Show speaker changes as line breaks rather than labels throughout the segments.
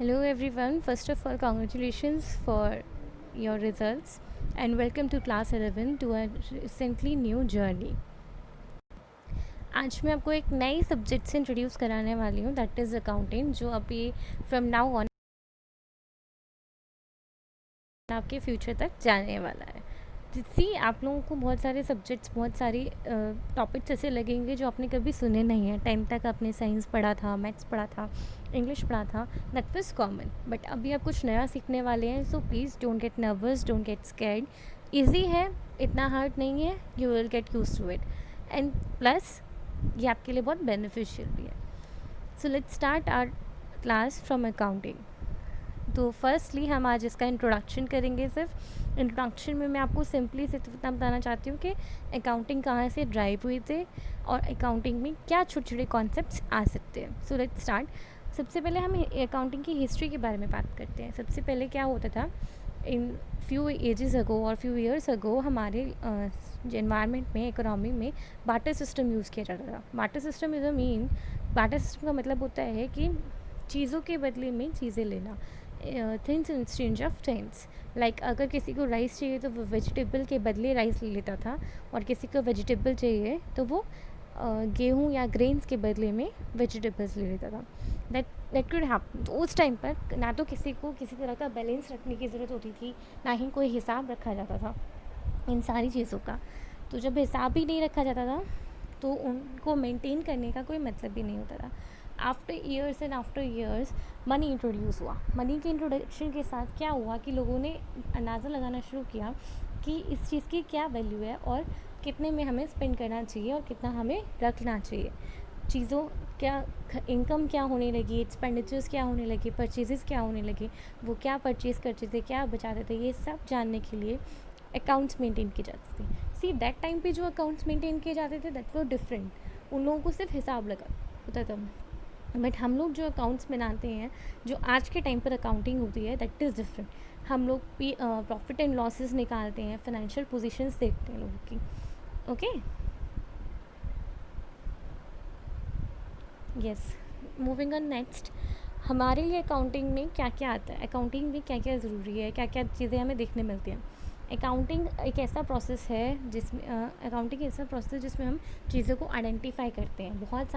Hello everyone. First of all, congratulations for your results and welcome to class 11 to a recently new journey. आज मैं आपको एक नई subject से introduce कराने वाली हूँ दैट इज़ अकाउंटिंग जो अभी फ्रॉम नाउ ऑन आपके फ्यूचर तक जाने वाला है। जिससे आप लोगों को बहुत सारे सब्जेक्ट्स बहुत सारी टॉपिक्स ऐसे लगेंगे जो आपने कभी सुने नहीं हैं। 10th तक आपने साइंस पढ़ा था, मैथ्स पढ़ा था, इंग्लिश पढ़ा था, दैट वाज कॉमन। बट अभी आप कुछ नया सीखने वाले हैं, so please don't get nervous, don't get scared. Easy है, इतना हार्ड नहीं है, you will get use to it and plus ये आपके लिए बहुत बेनिफिशियल भी है। So let's start our class from accounting. तो फर्स्टली हम आज इसका इंट्रोडक्शन करेंगे। सिर्फ इंट्रोडक्शन में मैं आपको सिंपली सिर्फ इतना बताना चाहती हूँ कि अकाउंटिंग कहाँ से ड्राइव हुई थे और अकाउंटिंग में क्या छोटे छोटे कॉन्सेप्ट्स आ सकते हैं। सो लेट्स स्टार्ट। सबसे पहले हम अकाउंटिंग की हिस्ट्री के बारे में बात करते हैं। सबसे पहले क्या होता था, इन फ्यू एजेस अगो और फ्यू ईयर्स अगो हमारे एनवायरनमेंट में, इकोनॉमी में बाटर सिस्टम यूज़ किया जाता था। Barter system is a mean, barter system का मतलब होता है कि चीज़ों के बदले में चीज़ें लेना, things in exchange of things. Like अगर किसी को राइस चाहिए तो वो वेजिटेबल के बदले राइस ले लेता था, और किसी को वेजिटेबल चाहिए तो वो गेहूँ या ग्रेन्स के बदले में वेजिटेबल्स ले लेता था। That could happen. तो उस टाइम पर ना तो किसी को किसी तरह का बैलेंस रखने की ज़रूरत होती थी, ना ही कोई हिसाब रखा जाता था इन सारी चीज़ों का। तो जब हिसाब ही नहीं रखा जाता था तो उनको मेंटेन करने का कोई मतलब भी नहीं होता था। After years and after years money introduce हुआ। मनी के इंट्रोडक्शन के साथ क्या हुआ कि लोगों ने अंदाज़ा लगाना शुरू किया कि इस चीज़ की क्या वैल्यू है और कितने में हमें स्पेंड करना चाहिए और कितना हमें रखना चाहिए। चीज़ों क्या इनकम क्या होने लगी, एक्सपेंडिचर्स क्या होने लगे, परचेजेस क्या होने लगे, वो क्या परचेज़ करते थे, क्या बचाते थे, ये सब जानने के लिए अकाउंट्स मेंटेन किए जाते थे। सी दैट टाइम पे जो अकाउंट्स मेंटेन किए जाते थे दैट वर डिफरेंट। उन लोगों को सिर्फ हिसाब लगा होता था। बट हम लोग जो अकाउंट्स बनाते हैं, जो आज के टाइम पर अकाउंटिंग होती है, दैट इज़ डिफरेंट। हम लोग भी प्रॉफिट एंड लॉसेस निकालते हैं, फाइनेंशियल पोजीशंस देखते हैं लोगों की। Okay, yes, moving on next. हमारे लिए अकाउंटिंग में क्या क्या आता है, अकाउंटिंग में क्या क्या ज़रूरी है, क्या क्या चीज़ें हमें देखने मिलती हैं। अकाउंटिंग एक ऐसा प्रोसेस है जिसमें अकाउंटिंग ऐसा प्रोसेस है जिसमें हम चीज़ों को आइडेंटिफाई करते हैं, बहुत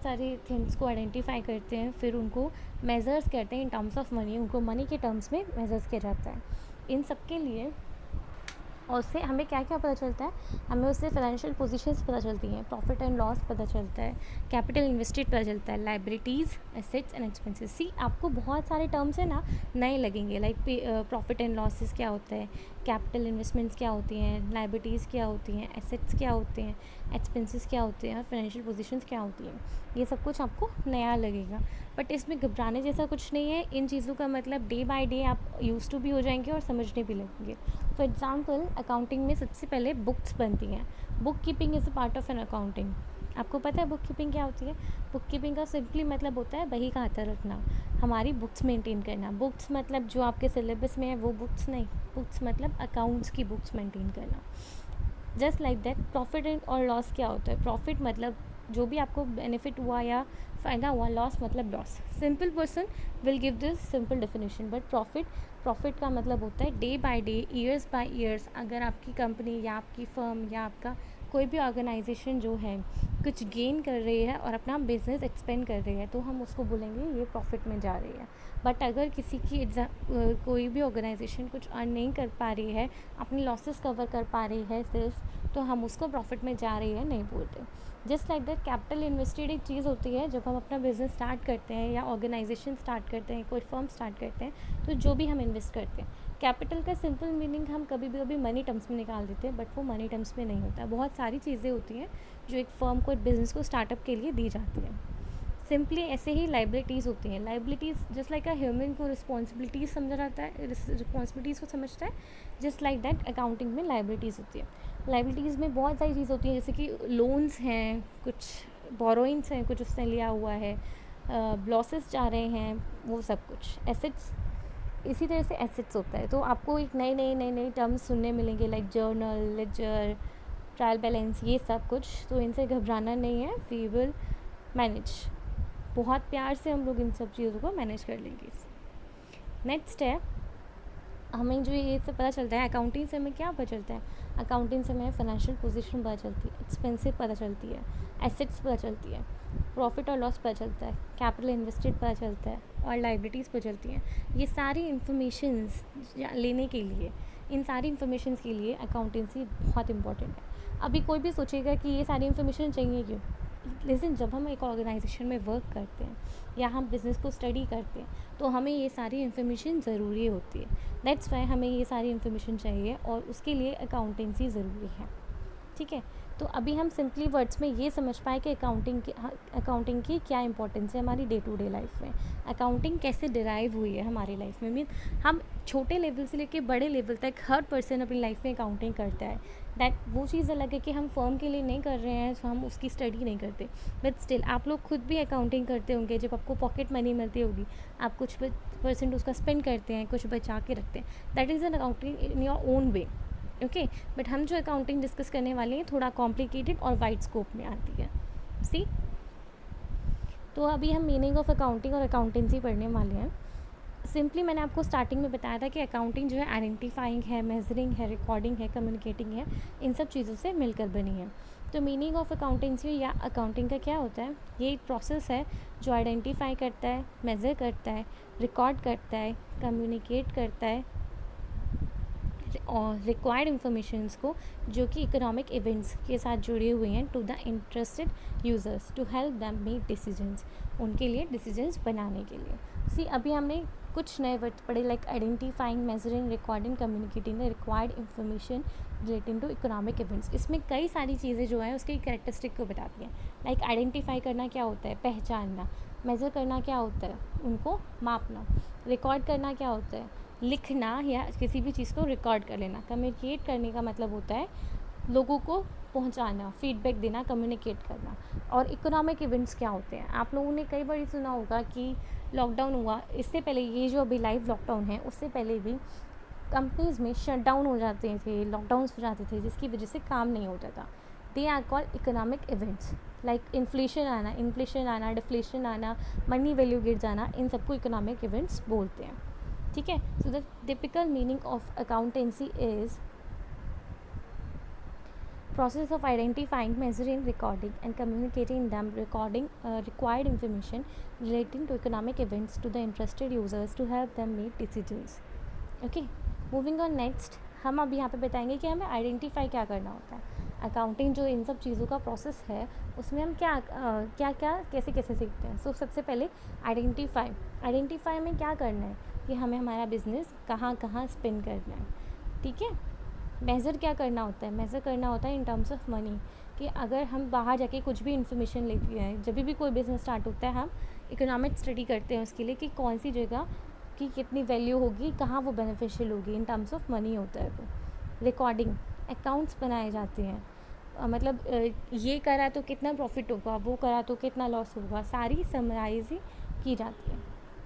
सारी थिंग्स को आइडेंटिफाई करते हैं, फिर उनको मेज़र्स करते हैं इन टर्म्स ऑफ मनी, उनको मनी के टर्म्स में मेज़र्स किया जाता है। इन सब के लिए और उससे हमें क्या क्या पता चलता है, हमें उससे फाइनेंशियल पोजीशंस पता चलती हैं, प्रॉफिट एंड लॉस पता चलता है, कैपिटल इन्वेस्टेड पता चलता है, लाइबिलिटीज़, एसेट्स एंड एक्सपेंसेस। सी आपको बहुत सारे टर्म्स है ना नए लगेंगे, लाइक प्रॉफिट एंड लॉसेस क्या होता है, कैपिटल इन्वेस्टमेंट्स क्या होती हैं, लाइबिलिटीज़ क्या होती हैं, एसेट्स क्या होते हैं, एक्सपेंसेस क्या होते हैं और फाइनेंशियल पोजीशंस क्या होती हैं। ये सब कुछ आपको नया लगेगा, बट इसमें घबराने जैसा कुछ नहीं है। इन चीज़ों का मतलब डे बाय डे आप यूज़ टू भी हो जाएंगे और समझने भी लगेंगे। फॉर एग्ज़ाम्पल, अकाउंटिंग में सबसे पहले बुक्स बनती हैं। Book keeping is a part of an accounting. आपको पता है बुक कीपिंग क्या होती है? बुक कीपिंग का सिंपली मतलब होता है बही खाता रखना, हमारी बुक्स मेंटेन करना। बुक्स मतलब जो आपके सिलेबस में है वो बुक्स नहीं, बुक्स मतलब अकाउंट्स की बुक्स मेंटेन करना। Just like that, profit and और लॉस क्या होता है? प्रॉफिट मतलब जो भी आपको बेनिफिट हुआ या फ़ायदा हुआ, लॉस मतलब loss. Simple person will give this simple definition, but profit का मतलब होता है day by day, years bye years, अगर आपकी कंपनी या आपकी फर्म या आपका कोई भी ऑर्गेनाइजेशन जो है कुछ गेन कर रही है और अपना बिजनेस एक्सपेंड कर रही है तो हम उसको बोलेंगे ये प्रॉफिट में जा रही है। बट अगर किसी की कोई भी ऑर्गेनाइजेशन कुछ अर्न नहीं कर पा रही है, अपनी लॉसेस कवर कर पा रही है सिर्फ, तो हम उसको प्रॉफिट में जा रही है नहीं बोलते। Just like that, capital invested एक चीज़ होती है जब हम अपना बिजनेस स्टार्ट करते हैं या ऑर्गेनाइजेशन स्टार्ट करते हैं, कोई फर्म स्टार्ट करते हैं, तो जो भी हम इन्वेस्ट करते हैं, कैपिटल का सिंपल मीनिंग हम कभी भी मनी टर्म्स में निकाल देते हैं, बट वो मनी टर्म्स में नहीं होता। बहुत सारी चीज़ें होती हैं जो एक फर्म को, एक बिज़नेस को स्टार्टअप के लिए दी जाती हैं। सिंपली ऐसे ही लाइबिलिटीज़ होती हैं। Liabilities just like a human को रिस्पॉन्सिबिलिटीज़ समझा जाता है, रिस्पॉन्सिबिलिटीज़ को समझता है, जस्ट लाइक दैट अकाउंटिंग में लाइबिलिटीज़ होती है। लाइबिलिटीज़ में बहुत सारी चीज़ होती हैं, जैसे कि लोन्स हैं, कुछ बोरोइंग्स हैं, कुछ उसने लिया हुआ है, लॉसेस जा रहे हैं, वो सब कुछ। एसेट्स, इसी तरह से एसेट्स होता है। तो आपको एक नए टर्म्स सुनने मिलेंगे, like journal, ledger, trial balance, ये सब कुछ। तो इनसे घबराना नहीं है, वी विल मैनेज। बहुत प्यार से हम लोग इन सब चीज़ों को मैनेज कर लेंगे। नेक्स्ट है, हमें जो ये सब पता चलता है अकाउंटिंग से हमें क्या पता चलता है, अकाउंटिंग से हमें फाइनेंशियल पोजीशन पता चलती है, एक्सपेंसिव पता चलती है, एसेट्स पता चलती है, प्रॉफिट और लॉस पता चलता है, कैपिटल इन्वेस्टेड पता चलता है और लाइबिलिटीज़ पता चलती हैं। ये सारी इन्फॉर्मेशंस लेने के लिए, इन सारी इन्फॉर्मेशंस के लिए अकाउंटेंसी बहुत इंपॉर्टेंट है। अभी कोई भी सोचेगा कि ये सारी इन्फॉर्मेशन चाहिए क्यों, लेकिन जब हम एक ऑर्गेनाइजेशन में वर्क करते हैं या हम बिज़नेस को स्टडी करते हैं तो हमें ये सारी इन्फॉर्मेशन ज़रूरी होती है। दैट्स वाई हमें ये सारी इन्फॉर्मेशन चाहिए और उसके लिए अकाउंटेंसी ज़रूरी है। ठीक है, तो अभी हम सिंपली वर्ड्स में ये समझ पाए कि अकाउंटिंग की क्या इंपॉर्टेंस है हमारी डे टू डे लाइफ में, अकाउंटिंग कैसे डिराइव हुई है हमारी लाइफ में। मीन हम छोटे लेवल से लेकर बड़े लेवल तक हर पर्सन अपनी लाइफ में अकाउंटिंग करता है। दैट वो चीज़ अलग है कि हम फर्म के लिए नहीं कर रहे हैं तो हम उसकी स्टडी नहीं करते, बट स्टिल आप लोग खुद भी अकाउंटिंग करते होंगे। जब आपको पॉकेट मनी मिलती होगी आप कुछ % उसका स्पेंड करते हैं, कुछ बचा के रखते हैं। That is an accounting in your own way. Okay, but हम जो अकाउंटिंग डिस्कस करने वाले हैं थोड़ा कॉम्प्लिकेटेड और वाइड स्कोप में आती है। सी, तो अभी हम मीनिंग ऑफ अकाउंटिंग और अकाउंटेंसी पढ़ने वाले हैं। सिंपली मैंने आपको स्टार्टिंग में बताया था कि अकाउंटिंग जो है आइडेंटिफाइंग है, मेजरिंग है, रिकॉर्डिंग है, कम्युनिकेटिंग है, इन सब चीज़ों से मिलकर बनी है। तो मीनिंग ऑफ अकाउंटेंसी या अकाउंटिंग का क्या होता है, ये एक प्रोसेस है जो आइडेंटिफाई करता है, मेज़र करता है, रिकॉर्ड करता है, कम्युनिकेट करता है और रिक्वायर्ड इंफॉर्मेशंस को जो कि इकोनॉमिक इवेंट्स के साथ जुड़े हुए हैं to the interested users to help them make decisions, उनके लिए डिसीजंस बनाने के लिए। सी, अभी हमने कुछ नए वर्ड्स पढ़े like identifying, measuring, recording, communicating the required information relating to economic events. इसमें कई सारी चीज़ें जो हैं उसकी कैरेक्टरिस्टिक को बताती हैं। लाइक आइडेंटिफाई करना क्या होता है, पहचानना, मेज़र करना क्या होता है, उनको मापना, रिकॉर्ड करना क्या होता है, लिखना या किसी भी चीज़ को रिकॉर्ड कर लेना, कम्युनिकेट करने का मतलब होता है लोगों को पहुंचाना, फीडबैक देना, कम्युनिकेट करना। और इकोनॉमिक इवेंट्स क्या होते हैं, आप लोगों ने कई बार सुना होगा कि लॉकडाउन हुआ, इससे पहले ये जो अभी लाइव लॉकडाउन है उससे पहले भी कंपनीज़ में शटडाउन हो जाते थे, लॉकडाउन्स हो जाते थे जिसकी वजह से काम नहीं होता था। They are called economic events. Like inflation आना, डिफ्लेशन आना, मनी वैल्यू गिर जाना, इन सबको इकोनॉमिक इवेंट्स बोलते हैं। ठीक है, so the typical meaning of accountancy is process of identifying, measuring, recording and communicating them, recording required information relating to economic events to the interested users to help them make decisions. Okay, moving on next, हम अब यहाँ पे बताएंगे कि हमें identify क्या करना होता है। अकाउंटिंग जो इन सब चीज़ों का प्रोसेस है उसमें हम क्या कैसे कैसे सीखते हैं। सो सबसे पहले आइडेंटिफाई में क्या करना है कि हमें हमारा बिजनेस कहाँ कहाँ स्पेंड करना है। ठीक है, मेज़र क्या करना होता है, मेज़र करना होता है इन टर्म्स ऑफ मनी, कि अगर हम बाहर जाके कुछ भी इन्फॉर्मेशन लेते हैं, जब भी कोई बिज़नेस स्टार्ट होता है हम इकोनॉमिक स्टडी करते हैं उसके लिए कि कौन सी जगह की कितनी वैल्यू होगी, कहाँ वो बेनिफिशियल होगी, इन टर्म्स ऑफ मनी होता है वो। रिकॉर्डिंग, अकाउंट्स बनाए जाते हैं, मतलब ये करा तो कितना प्रॉफिट होगा, वो करा तो कितना लॉस होगा, सारी समराइज की जाती है।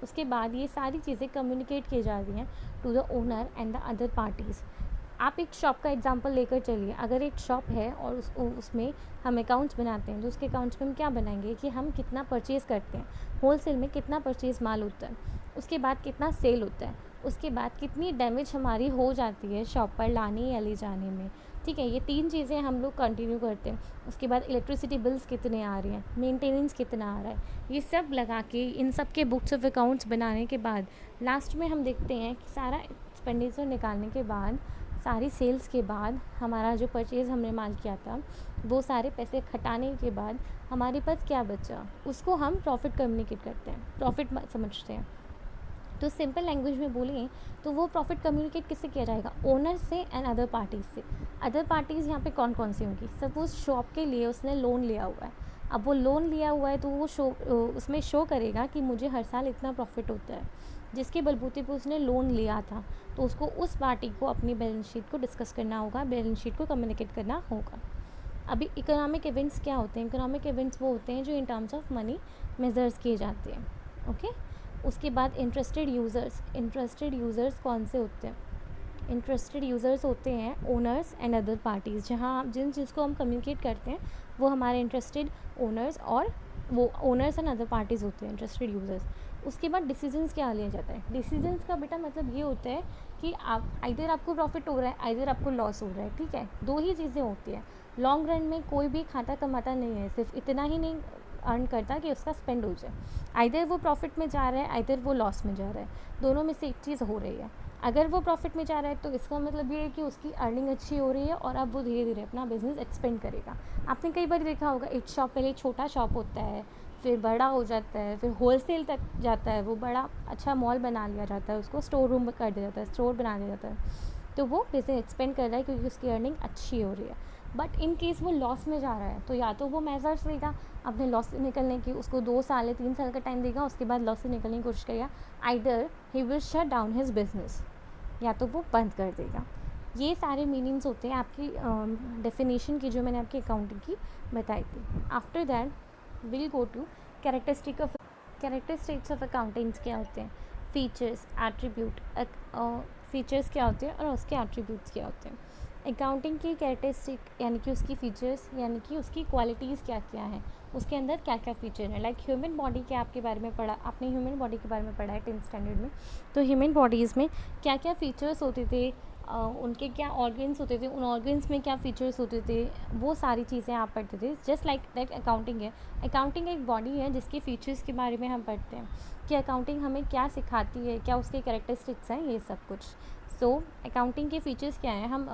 उसके बाद ये सारी चीज़ें कम्युनिकेट की जाती हैं to the owner and the other parties. आप एक शॉप का एग्जांपल लेकर चलिए, अगर एक शॉप है और उसमें हम अकाउंट्स बनाते हैं तो उसके अकाउंट्स में हम क्या बनाएंगे कि हम कितना परचेज़ करते हैं, होलसेल में कितना परचेज़ माल होता है, उसके बाद कितना सेल होता है, उसके बाद कितनी डैमेज हमारी हो जाती है शॉप पर लाने या ले जाने में। ठीक है, ये 3 चीज़ें हम लोग कंटिन्यू करते हैं। उसके बाद इलेक्ट्रिसिटी बिल्स कितने आ रहे हैं, मेंटेनेंस कितना आ रहा है, ये सब लगा के इन सब के बुक्स ऑफ अकाउंट्स बनाने के बाद लास्ट में हम देखते हैं कि सारा एक्सपेंडिचर निकालने के बाद, सारी सेल्स के बाद, हमारा जो परचेज़ हमने माल किया था वो सारे पैसे खटाने के बाद हमारे पास क्या बचा, उसको हम प्रॉफिट कम्युनिकेट करते हैं, प्रॉफिट समझते हैं। तो सिंपल लैंग्वेज में बोलें तो वो प्रॉफिट कम्युनिकेट किससे किया जाएगा, ओनर से एंड अदर पार्टीज़ से। अदर पार्टीज़ यहाँ पे कौन कौन सी होंगी, सपोज शॉप के लिए उसने लोन लिया हुआ है, अब वो लोन लिया हुआ है तो वो उसमें शो करेगा कि मुझे हर साल इतना प्रॉफिट होता है, जिसके बलबूते पे उसने लोन लिया था, तो उसको उस पार्टी को अपनी बैलेंस शीट को डिस्कस करना होगा, बैलेंस शीट को कम्युनिकेट करना होगा। अभी इकोनॉमिक इवेंट्स क्या होते हैं, इकोनॉमिक इवेंट्स वो होते हैं जो in terms of money measures किए जाते हैं। ओके, उसके बाद इंटरेस्टेड यूज़र्स कौन से होते हैं, इंटरेस्टेड यूज़र्स होते हैं ओनर्स एंड अदर पार्टीज़। जहाँ जिन चीज़ को हम कम्युनिकेट करते हैं वो हमारे इंटरेस्टेड ओनर्स और वो ओनर्स एंड अदर पार्टीज़ होते हैं, इंटरेस्टेड यूज़र्स। उसके बाद डिसीजंस क्या लिया जाता है? डिसीजंस का बेटा मतलब ये होता है कि आप आइदर आपको प्रॉफिट हो रहा है, आइदर आपको लॉस हो रहा है, ठीक है? दो ही चीज़ें होती हैं। लॉन्ग रन में कोई भी खाता कमाता नहीं है, सिर्फ इतना ही नहीं अर्न करता कि उसका स्पेंड हो जाए। आइदर वो प्रॉफिट में जा रहा है, आइदर वो लॉस में जा रहा है, दोनों में से एक चीज़ हो रही है। अगर वो प्रॉफिट में जा रहा है तो इसका मतलब ये है कि उसकी अर्निंग अच्छी हो रही है और अब वो धीरे धीरे अपना बिजनेस एक्सपेंड करेगा। आपने कई बार देखा होगा, एक शॉप पहले छोटा शॉप होता है, फिर बड़ा हो जाता है, फिर होलसेल तक जाता है, वो बड़ा अच्छा मॉल बना लिया जाता है, उसको स्टोर रूम कर दिया जाता है, स्टोर बना दिया जाता है। तो वो बिजनेस एक्सपेंड कर रहा है क्योंकि उसकी अर्निंग अच्छी हो रही है। बट इन केस वो लॉस में जा रहा है तो या तो वो मेजर्स लेगा अपने लॉस से निकलने की, उसको 2 साल या 3 साल का टाइम देगा, उसके बाद लॉस से निकलने की कोशिश करेगा। Either he will shut down his business, या तो वो बंद कर देगा। ये सारे मीनिंग्स होते हैं आपकी डेफिनेशन की जो मैंने आपकी अकाउंटिंग की बताई थी। After that will go to characteristics of accountings क्या होते हैं, फीचर्स, एट्रीब्यूट, फीचर्स क्या होते हैं और उसके एट्रीब्यूट्स क्या होते हैं। अकाउंटिंग की कैरेक्टरिस्टिक यानी कि उसकी फ़ीचर्स यानी कि उसकी क्वालिटीज़ क्या क्या हैं, उसके अंदर क्या क्या फ़ीचर हैं। लाइक ह्यूमन बॉडी के आपके बारे में पढ़ा, आपने ह्यूमन बॉडी के बारे में पढ़ा है 10th स्टैंडर्ड में। तो ह्यूमन बॉडीज़ में क्या क्या फ़ीचर्स होते थे, उनके क्या ऑर्गन्स होते थे, उन ऑर्गन्स में क्या फ़ीचर्स होते थे, वो सारी चीज़ें आप पढ़ते थे। जस्ट लाइक दैट अकाउंटिंग है। अकाउंटिंग एक बॉडी है जिसके फ़ीचर्स के बारे में हम पढ़ते हैं कि अकाउंटिंग हमें क्या सिखाती है, क्या उसके कैरेक्टरिस्टिक्स हैं, ये सब कुछ। सो अकाउंटिंग के फ़ीचर्स क्या हैं, हम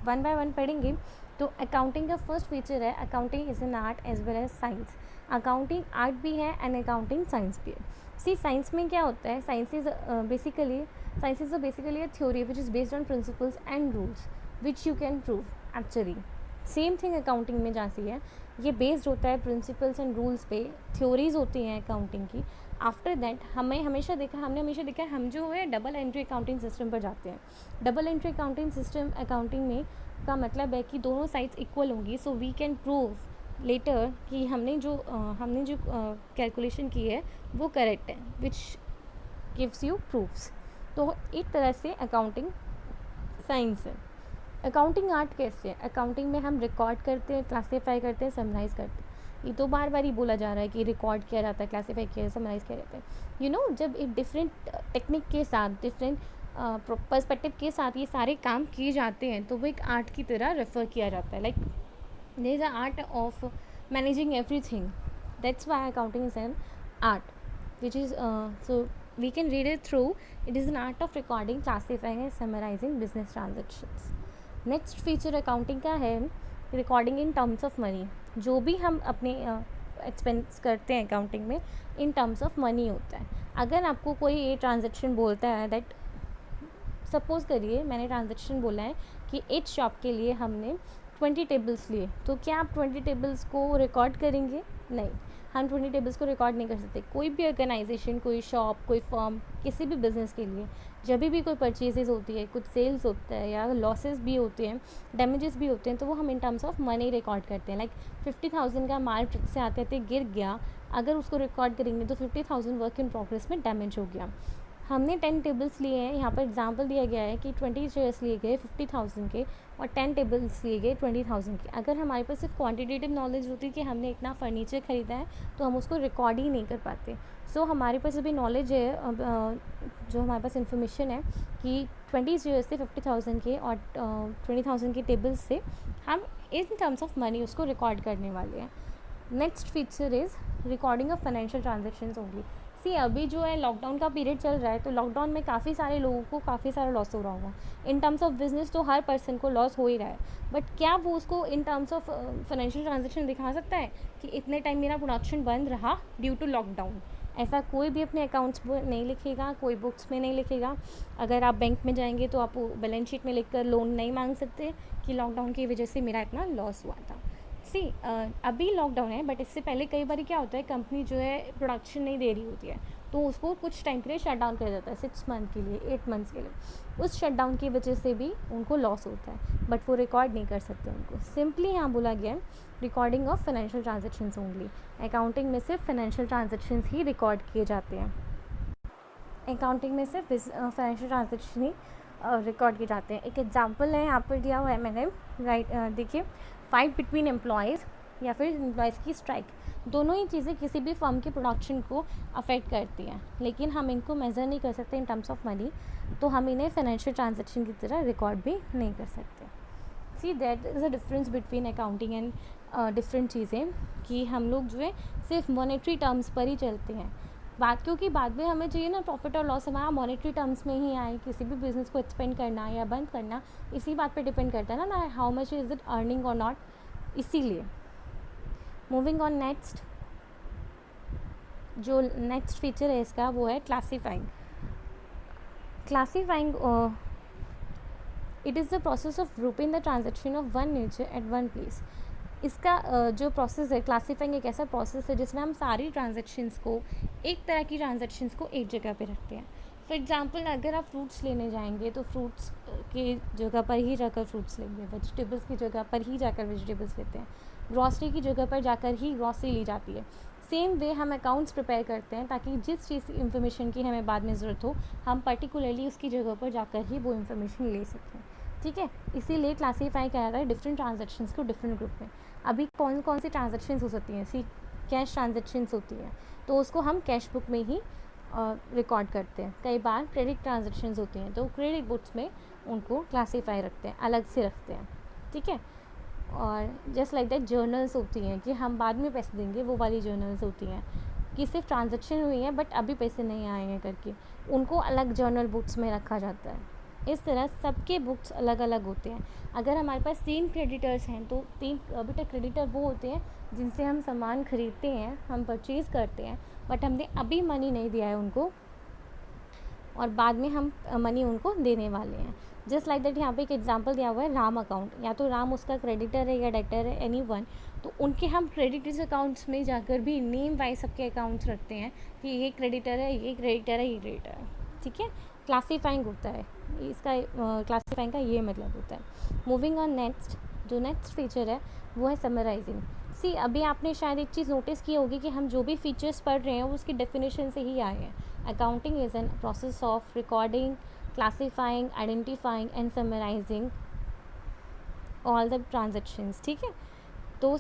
वन बाय वन पढ़ेंगे। तो अकाउंटिंग का फर्स्ट फीचर है, accounting is an art as well as science. Accounting art भी है एंड अकाउंटिंग साइंस भी है। सी साइंस में क्या होता है, science is basically a theory which is based on principles and rules which you can prove actually. Same thing accounting में जैसी है, ये बेस्ड होता है प्रिंसिपल्स एंड रूल्स पे, थ्योरीज होती हैं अकाउंटिंग की। आफ्टर दैट हमने हमेशा देखा है हम जो है डबल एंट्री अकाउंटिंग सिस्टम पर जाते हैं। Double entry accounting system accounting में का मतलब है कि दोनों साइड्स इक्वल होंगी, so we can prove later कि हमने जो कैलकुलेशन की है वो करेक्ट है, विच गिव्स यू प्रूफ्स। तो एक तरह से अकाउंटिंग साइंस है। अकाउंटिंग आर्ट कैसे है, अकाउंटिंग में हम रिकॉर्ड करते हैं, क्लासीफाई करते हैं, समराइज़ करते हैं। ये तो बार बार ही बोला जा रहा है कि रिकॉर्ड किया जाता है, क्लासीफाई किया जाता है, समराइज़ किया जाता है। जब एक डिफरेंट टेक्निक के साथ, डिफरेंट पर्सपेक्टिव के साथ ये सारे काम किए जाते हैं तो वो एक आर्ट की तरह रेफर किया जाता है। Like there is a art of managing everything, that's why accounting is an art which is so we can read it through. It is an art of recording, classifying and summarizing business transactions. Next feature accounting का है recording in terms of money. जो भी हम अपने expense करते हैं accounting में in terms of money होता है। अगर आपको कोई ये ट्रांजेक्शन बोलता है दैट, सपोज़ करिए मैंने ट्रांजेक्शन बोला है कि एक शॉप के लिए हमने 20 टेबल्स लिए, तो क्या आप 20 टेबल्स को रिकॉर्ड करेंगे? नहीं, हम 20 टेबल्स को रिकॉर्ड नहीं कर सकते। कोई भी ऑर्गेनाइजेशन, कोई शॉप, कोई फर्म, किसी भी बिज़नेस के लिए जब भी कोई परचेजेस होती है, कुछ सेल्स होता है या लॉसेस भी होते हैं, डैमेजेस भी होते हैं, तो वो हम in terms of money record करते हैं। लाइक 50,000 का माल ट्रक से आते आते गिर गया, अगर उसको रिकॉर्ड करेंगे तो 50,000 वर्क इन प्रोग्रेस में डैमेज हो गया। हमने 10 टेबल्स लिए हैं, यहाँ पर एग्जांपल दिया गया है कि 20 चेयर्स लिए गए 50,000 के और 10 टेबल्स लिए गए 20,000 के। अगर हमारे पास सिर्फ क्वांटिटेटिव नॉलेज होती कि हमने इतना फर्नीचर ख़रीदा है तो हम उसको रिकॉर्ड ही नहीं कर पाते। सो हमारे पास अभी नॉलेज है, जो हमारे पास इन्फॉर्मेशन है कि 20 चेयर्स से 50,000 के और 20,000 के टेबल्स से हम इन टर्म्स ऑफ मनी उसको रिकॉर्ड करने वाले हैं। Next feature is recording of financial transactions होंगी। सी अभी जो है लॉकडाउन का पीरियड चल रहा है, तो लॉकडाउन में काफ़ी सारे लोगों को काफ़ी सारा लॉस हो रहा होगा। इन टर्म्स ऑफ बिजनेस तो हर पर्सन को लॉस हो ही रहा है, बट क्या वो उसको in terms of financial transaction दिखा सकता है कि इतने टाइम मेरा प्रोडक्शन बंद रहा ड्यू टू लॉकडाउन? ऐसा कोई भी अपने अकाउंट्स में नहीं लिखेगा, कोई बुक्स में नहीं लिखेगा। अगर आप बैंक में जाएंगे तो आप बैलेंस शीट में लिख कर लोन नहीं मांग सकते कि लॉकडाउन की वजह से मेरा इतना लॉस हुआ था। सी अभी लॉकडाउन है, बट इससे पहले कई बार क्या होता है, कंपनी जो है प्रोडक्शन नहीं दे रही होती है तो उसको कुछ टाइम के लिए शट डाउन कर देता है, 6 मंथ के लिए, 8 मंथ्स के लिए। उस शट डाउन की वजह से भी उनको लॉस होता है, बट वो रिकॉर्ड नहीं कर सकते उनको। सिंपली यहाँ बोला गया है recording of financial transactions only. Accounting में सिर्फ फाइनेंशियल ट्रांजेक्शन्स ही रिकॉर्ड किए जाते हैं। अकाउंटिंग में सिर्फ फाइनेंशियल ट्रांजेक्शन ही रिकॉर्ड किए जाते हैं। एक एग्जांपल है यहाँ पर दिया हुआ है मैंने, राइट, देखिए, फाइट बिटवीन एम्प्लॉयज़ या फिर इन्वॉइस की स्ट्राइक, दोनों ही चीज़ें किसी भी फर्म के प्रोडक्शन को अफेक्ट करती हैं, लेकिन हम इनको मेज़र नहीं कर सकते इन टर्म्स ऑफ मनी, तो हम इन्हें फाइनेंशियल ट्रांजेक्शन की तरह रिकॉर्ड भी नहीं कर सकते। See that is a difference between accounting and different चीज़ें, कि हम लोग जो है सिर्फ मॉनेटरी टर्म्स पर ही चलते हैं बात, क्योंकि बाद में हमें चाहिए ना प्रॉफिट और लॉस हमारा मॉनेटरी टर्म्स में ही आए। किसी भी बिज़नेस को एक्सपेंड करना या बंद करना इसी बात पे डिपेंड करता है ना how much is it earning और नॉट। इसीलिए मूविंग ऑन नेक्स्ट, जो नेक्स्ट फीचर है इसका वो है classifying. Classifying it is the process of grouping the transaction of one nature eight one place. इसका जो प्रोसेस है क्लासीफाइंग एक ऐसा प्रोसेस है जिसमें हम सारी ट्रांजेक्शन्स को, एक तरह की ट्रांजेक्शन्स को एक जगह पे रखते हैं। फॉर एग्जांपल अगर आप फ्रूट्स लेने जाएंगे तो फ्रूट्स की जगह पर ही जाकर फ्रूट्स लेंगे, वेजिटेबल्स की जगह पर ही जाकर वेजिटेबल्स लेते हैं, ग्रॉसरी की जगह पर जाकर ही ग्रॉसरी ली जाती है। सेम वे हम अकाउंट्स प्रिपेयर करते हैं ताकि जिस चीज़ की इन्फॉर्मेशन की हमें बाद में ज़रूरत हो हम पर्टिकुलरली उसकी जगह पर जाकर ही वो इन्फॉर्मेशन ले सकें। ठीक है, इसीलिए क्लासीफाई किया जाता है डिफरेंट ट्रांजेक्शन्स को डिफरेंट ग्रुप में। अभी कौन कौन सी ट्रांजेक्शन्स हो सकती हैं, कैश ट्रांजेक्शन्स होती हैं तो उसको हम कैश बुक में ही रिकॉर्ड करते हैं। कई बार क्रेडिट ट्रांजेक्शन्स होती हैं तो क्रेडिट बुक्स में उनको क्लासीफाई रखते हैं, अलग से रखते हैं। ठीक है, और जस्ट लाइक दैट जर्नल्स होती हैं कि हम बाद में पैसे देंगे, वो वाली जर्नल्स होती हैं कि सिर्फ ट्रांजेक्शन हुई है बट अभी पैसे नहीं आए हैं करके, उनको अलग जर्नल बुक्स में रखा जाता है। इस तरह सबके बुक्स अलग अलग होते हैं। अगर हमारे पास 3 क्रेडिटर्स हैं तो 3 बेटा क्रेडिटर वो होते हैं जिनसे हम सामान ख़रीदते हैं, हम परचेज़ करते हैं बट हमने अभी मनी नहीं दिया है उनको और बाद में हम मनी उनको देने वाले हैं। जस्ट लाइक दैट यहाँ पे एक एग्जांपल दिया हुआ है राम अकाउंट, या तो राम उसका क्रेडिटर है या डेटर है एनीवन, तो उनके हम क्रेडिटर्स अकाउंट्स में जाकर भी नेम वाइज सबके अकाउंट्स रखते हैं कि ये क्रेडिटर है, ये क्रेडिटर है, ये क्रेडिटर है। ठीक है, क्लासीफाइंग होता है इसका, क्लासीफाइंग का ये मतलब होता है। मूविंग ऑन नेक्स्ट, जो नेक्स्ट फीचर है वो है समराइजिंग। सी अभी आपने शायद एक चीज़ नोटिस की होगी कि हम जो भी फीचर्स पढ़ रहे हैं वो उसकी डेफिनेशन से ही आए हैं। Accounting is an process of recording, classifying, identifying and summarising all the transactions. ठीक है, तो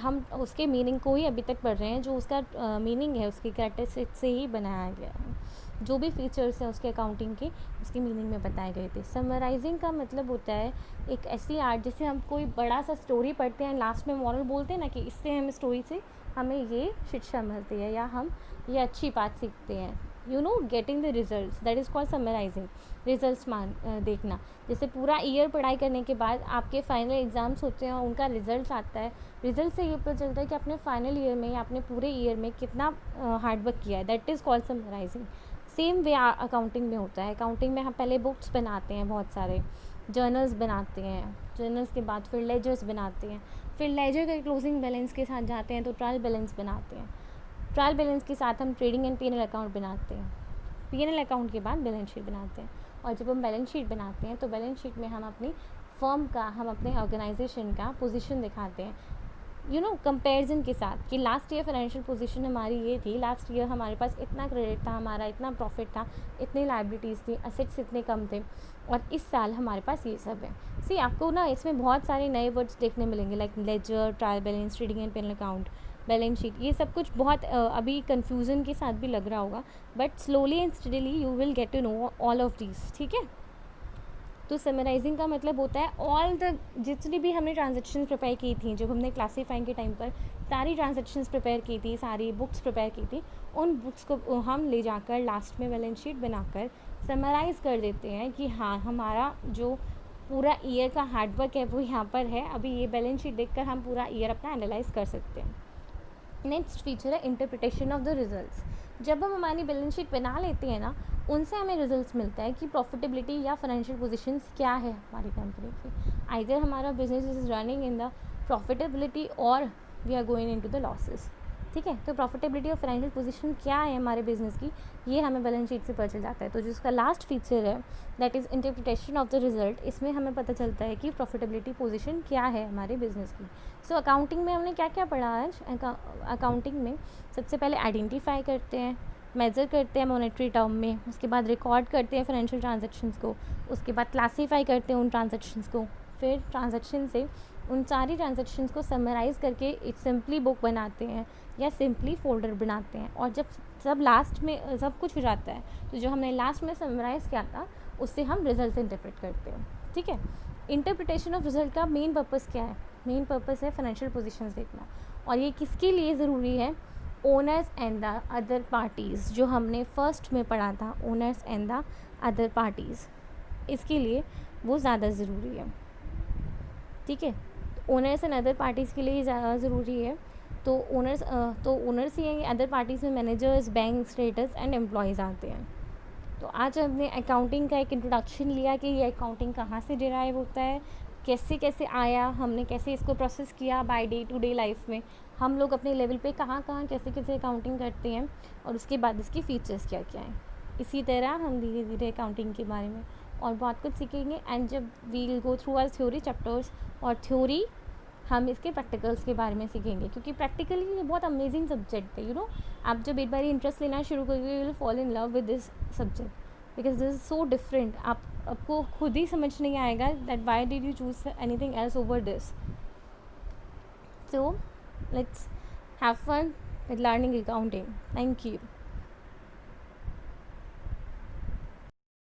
हम उसके मीनिंग को ही अभी तक पढ़ रहे हैं, जो उसका मीनिंग है उसकी कैरेक्टरिस्टिक से ही बनाया गया है। जो भी फीचर्स हैं उसके अकाउंटिंग के उसके मीनिंग में बताए गए थे। समराइजिंग का मतलब होता है एक ऐसी आर्ट, जैसे हम कोई बड़ा सा स्टोरी पढ़ते हैं, लास्ट में मॉरल बोलते हैं ना कि इससे हम स्टोरी से हमें ये शिक्षा मिलती है या हम ये अच्छी बात सीखते हैं, you know getting the results, that is called summarising. Results देखना, जैसे पूरा ईयर पढ़ाई करने के बाद आपके फाइनल एग्ज़ाम्स होते हैं और उनका रिजल्ट आता है, रिजल्ट से ये पता चलता है कि आपने फाइनल ईयर में या अपने पूरे ईयर में कितना हार्डवर्क किया है, that is called summarising. Same way accounting में होता है। अकाउंटिंग में हम पहले बुक्स बनाते हैं, बहुत सारे जर्नल्स बनाते हैं, जर्नल्स के बाद फिर लेजर्स बनाते हैं, फिर लेजर के क्लोजिंग बैलेंस के साथ जाते हैं तो ट्रायल बैलेंस बनाते हैं, ट्रायल बैलेंस के साथ हम ट्रेडिंग एंड पी&एल अकाउंट बनाते हैं, पी&एल अकाउंट के बाद बैलेंस शीट बनाते हैं, और जब हम बैलेंस शीट बनाते हैं तो बैलेंस शीट में हम अपनी फर्म का, हम अपने ऑर्गेनाइजेशन का पोजीशन दिखाते हैं, यू नो कंपैरिजन के साथ कि लास्ट ईयर फाइनेंशियल पोजीशन हमारी ये थी, लास्ट ईयर हमारे पास इतना क्रेडिट था, हमारा इतना प्रॉफिट था, इतनी लायबिलिटीज़ थी, असेट्स इतने कम थे, और इस साल हमारे पास ये सब है। सी आपको ना इसमें बहुत सारे नए वर्ड्स देखने मिलेंगे like ledger, trial balance, trading and P and L account, balance sheet, ये सब कुछ बहुत अभी कन्फ्यूज़न के साथ भी लग रहा होगा, but slowly and steadily you will get to know all of these. ठीक है, तो समराइजिंग का मतलब होता है ऑल द जितनी भी हमने ट्रांजेक्शन्स प्रिपेयर की थी, जब हमने क्लासीफाइंग के टाइम पर सारी ट्रांजेक्शन्स प्रिपेयर की थी, सारी बुक्स प्रिपेयर की थी, उन बुक्स को हम ले जाकर लास्ट में बैलेंस शीट बनाकर समराइज़ कर देते हैं कि हाँ हमारा जो पूरा ईयर का हार्डवर्क है वो यहाँ पर है। अभी ये बैलेंस शीट देखकर हम पूरा ईयर अपना एनालाइज कर सकते हैं। नेक्स्ट फीचर है इंटरप्रिटेशन ऑफ द रिजल्ट्स। जब हम हमारी बैलेंस शीट बना लेते हैं ना, उनसे हमें रिजल्ट्स मिलता है कि प्रॉफिटेबिलिटी या फाइनेंशियल पोजीशंस क्या है हमारी कंपनी की। आइदर हमारा business is running in the profitability or we are going into the losses. ठीक है, तो प्रॉफिटेबिलिटी और फाइनेंशियल पोजीशन क्या है हमारे बिजनेस की, ये हमें बैलेंस शीट से पता चल जाता है। तो जिसका लास्ट फीचर है that is interpretation of the result, इसमें हमें पता चलता है कि प्रॉफिटेबिलिटी पोजीशन क्या है हमारे बिजनेस की। सो अकाउंटिंग में हमने क्या क्या पढ़ा आज? अकाउंटिंग में सबसे पहले आइडेंटिफाई करते हैं, मेज़र करते हैं मॉनेटरी टर्म में, उसके बाद रिकॉर्ड करते हैं फाइनेंशियल ट्रांजैक्शंस को, उसके बाद क्लासीफाई करते हैं उन ट्रांजैक्शंस को, फिर ट्रांजैक्शन से उन सारी ट्रांजेक्शन्स को समराइज़ करके एक सिंपली बुक बनाते हैं या सिंपली फ़ोल्डर बनाते हैं। और जब सब लास्ट में सब कुछ हो जाता है तो जो हमने लास्ट में समराइज़ किया था उससे हम रिजल्ट इंटरप्रेट करते हैं। ठीक है, इंटरप्रिटेशन ऑफ रिजल्ट का मेन पर्पस क्या है? मेन पर्पस है फाइनेंशियल पोजीशंस देखना। और ये किसके लिए ज़रूरी है? Owners and the other parties, जो हमने फर्स्ट में पढ़ा था, owners and the other parties, इसके लिए वो ज़्यादा ज़रूरी है। ठीक है, ओनर्स एंड अदर पार्टीज़ के लिए ज़्यादा ज़रूरी है। तो ओनर्स ही हैं, अदर पार्टीज़ में managers, bank, status and employees आते हैं। तो आज हमने अकाउंटिंग का एक इंट्रोडक्शन लिया कि ये अकाउंटिंग कहाँ से डिराइव होता है, कैसे कैसे आया, हमने कैसे इसको प्रोसेस किया by day to day life में, हम लोग अपने लेवल पे कहाँ कहाँ कैसे कैसे अकाउंटिंग करते हैं, और उसके बाद इसके फीचर्स क्या क्या हैं। इसी तरह हम धीरे धीरे अकाउंटिंग के बारे में और बहुत कुछ सीखेंगे। एंड जब we will go through our theory chapters, और थ्योरी हम इसके प्रैक्टिकल्स के बारे में सीखेंगे, क्योंकि प्रैक्टिकली ये बहुत अमेजिंग सब्जेक्ट है। आप जब एक बार इंटरेस्ट लेना शुरू करोगे, you will fall in love with this subject because this is so different. आपको खुद ही समझ नहीं आएगा that why did you choose anything else over this. So let's have fun with learning accounting. Thank you.